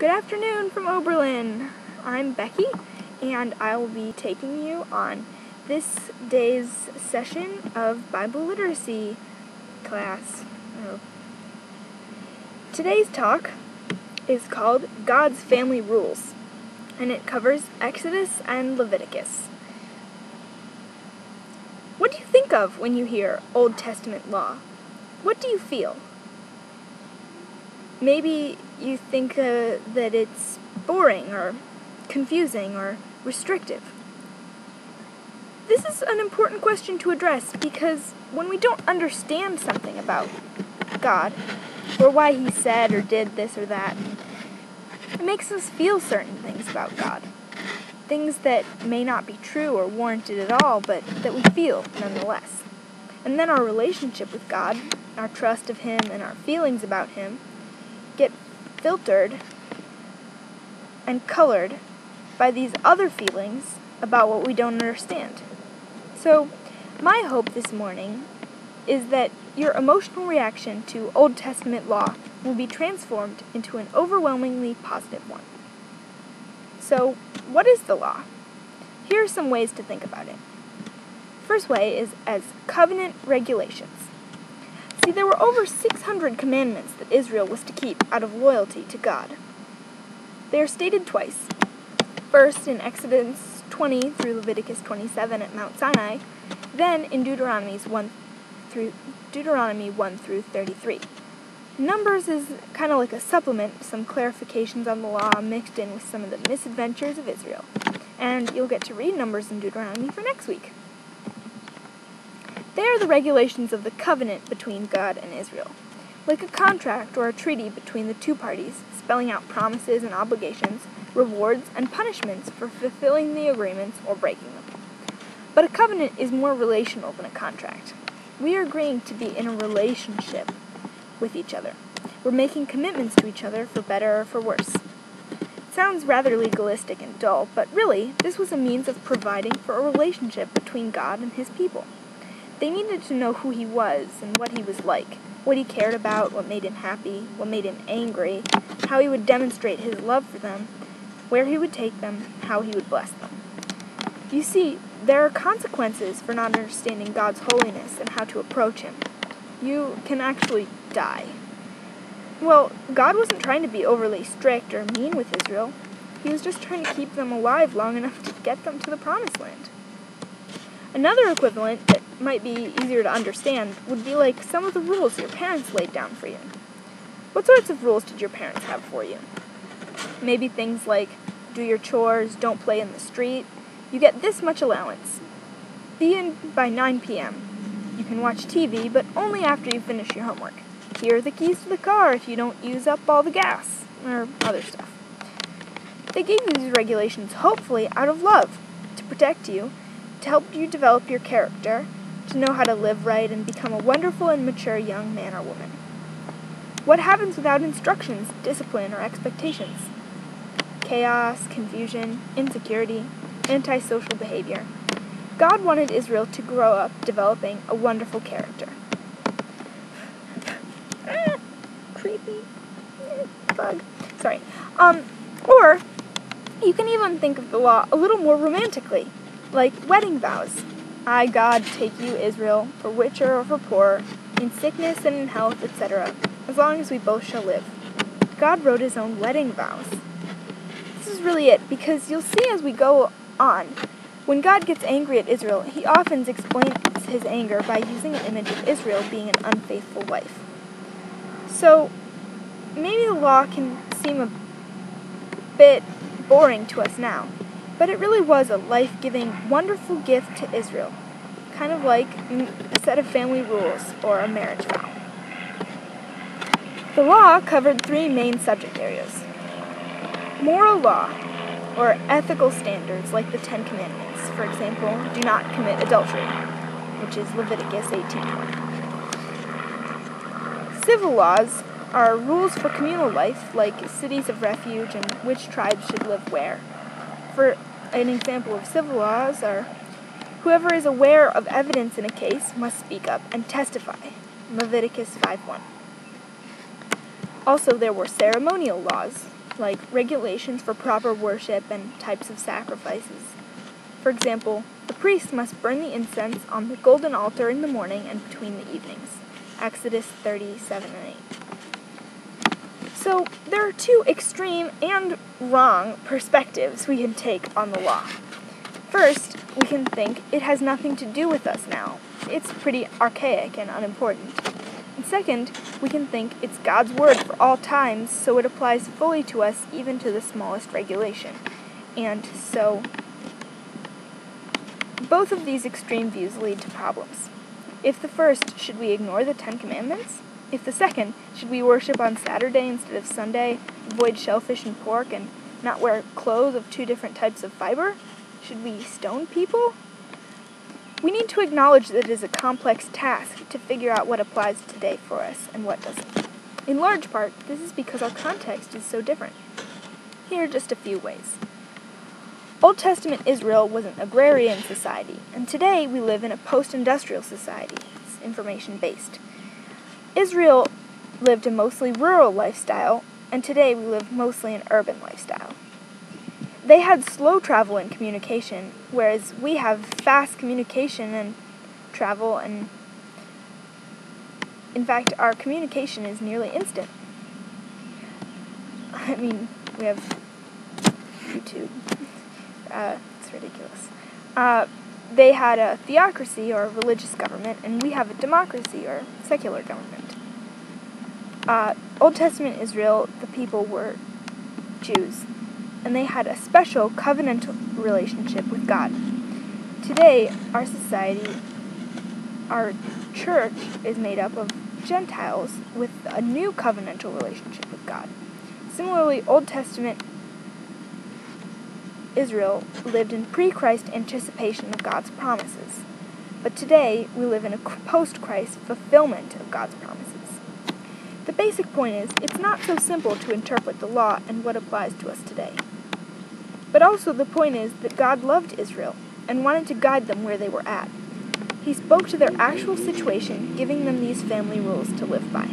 Good afternoon from Oberlin. I'm Becky, and I will be taking you on this day's session of Bible literacy class. Today's talk is called God's Family Rules, and it covers Exodus and Leviticus. What do you think of when you hear Old Testament law? What do you feel? Maybe you think that it's boring or confusing or restrictive. This is an important question to address because when we don't understand something about God, or why He said or did this or that, it makes us feel certain things about God. Things that may not be true or warranted at all, but that we feel nonetheless. And then our relationship with God, our trust of Him, and our feelings about Him get filtered and colored by these other feelings about what we don't understand. So, my hope this morning is that your emotional reaction to Old Testament law will be transformed into an overwhelmingly positive one. So, what is the law? Here are some ways to think about it. First way is as covenant regulations. See, there were over 600 commandments that Israel was to keep out of loyalty to God. They are stated twice. First in Exodus 20 through Leviticus 27 at Mount Sinai, then in Deuteronomy 1 through 33. Numbers is kind of like a supplement, some clarifications on the law mixed in with some of the misadventures of Israel. And you'll get to read Numbers and Deuteronomy for next week. They are the regulations of the covenant between God and Israel, like a contract or a treaty between the two parties, spelling out promises and obligations, rewards and punishments for fulfilling the agreements or breaking them. But a covenant is more relational than a contract. We are agreeing to be in a relationship with each other. We're making commitments to each other for better or for worse. It sounds rather legalistic and dull, but really, this was a means of providing for a relationship between God and His people. They needed to know who He was and what He was like, what He cared about, what made Him happy, what made Him angry, how He would demonstrate His love for them, where He would take them, how He would bless them. You see, there are consequences for not understanding God's holiness and how to approach Him. You can actually die. Well, God wasn't trying to be overly strict or mean with Israel. He was just trying to keep them alive long enough to get them to the Promised Land. Another equivalent that might be easier to understand would be like some of the rules your parents laid down for you. What sorts of rules did your parents have for you? Maybe things like, do your chores, don't play in the street, you get this much allowance. Be in by 9 p.m. You can watch TV, but only after you finish your homework. Here are the keys to the car if you don't use up all the gas, or other stuff. They gave you these regulations hopefully out of love, to protect you, to help you develop your character, to know how to live right and become a wonderful and mature young man or woman. What happens without instructions, discipline, or expectations? Chaos, confusion, insecurity, antisocial behavior. God wanted Israel to grow up developing a wonderful character. Creepy. Bug. Sorry. Or you can even think of the law a little more romantically, like wedding vows. I, God, take you, Israel, for richer or for poorer, in sickness and in health, etc., as long as we both shall live. God wrote His own wedding vows. This is really it, because you'll see as we go on, when God gets angry at Israel, He often explains His anger by using an image of Israel being an unfaithful wife. So, maybe the law can seem a bit boring to us now, but it really was a life-giving, wonderful gift to Israel, kind of like a set of family rules or a marriage vow. The law covered three main subject areas. Moral law, or ethical standards like the Ten Commandments. For example, do not commit adultery, which is Leviticus 18:20. Civil laws are rules for communal life, like cities of refuge and which tribes should live where. For an example of civil laws are, whoever is aware of evidence in a case must speak up and testify, Leviticus 5:1. Also, there were ceremonial laws, like regulations for proper worship and types of sacrifices. For example, the priest must burn the incense on the golden altar in the morning and between the evenings. Exodus 37 and 8. So, there are two extreme and wrong perspectives we can take on the law. First, we can think it has nothing to do with us now. It's pretty archaic and unimportant. And second, we can think it's God's word for all times, so it applies fully to us even to the smallest regulation. And so, both of these extreme views lead to problems. If the first, should we ignore the 10 Commandments? If the second, should we worship on Saturday instead of Sunday, avoid shellfish and pork, and not wear clothes of 2 different types of fiber? Should we stone people? We need to acknowledge that it is a complex task to figure out what applies today for us and what doesn't. In large part, this is because our context is so different. Here are just a few ways. Old Testament Israel was an agrarian society, and today we live in a post-industrial society. It's information-based. Israel lived a mostly rural lifestyle, and today we live mostly an urban lifestyle. They had slow travel and communication, whereas we have fast communication and travel, and in fact, our communication is nearly instant. I mean, we have YouTube. It's ridiculous. They had a theocracy, or a religious government, and we have a democracy, or secular government. Old Testament Israel, the people were Jews, and they had a special covenantal relationship with God. Today, our society, our church, is made up of Gentiles with a new covenantal relationship with God. Similarly, Old Testament Israel lived in pre-Christ anticipation of God's promises. But today, we live in a post-Christ fulfillment of God's promises. The basic point is, it's not so simple to interpret the law and what applies to us today. But also the point is that God loved Israel and wanted to guide them where they were at. He spoke to their actual situation, giving them these family rules to live by.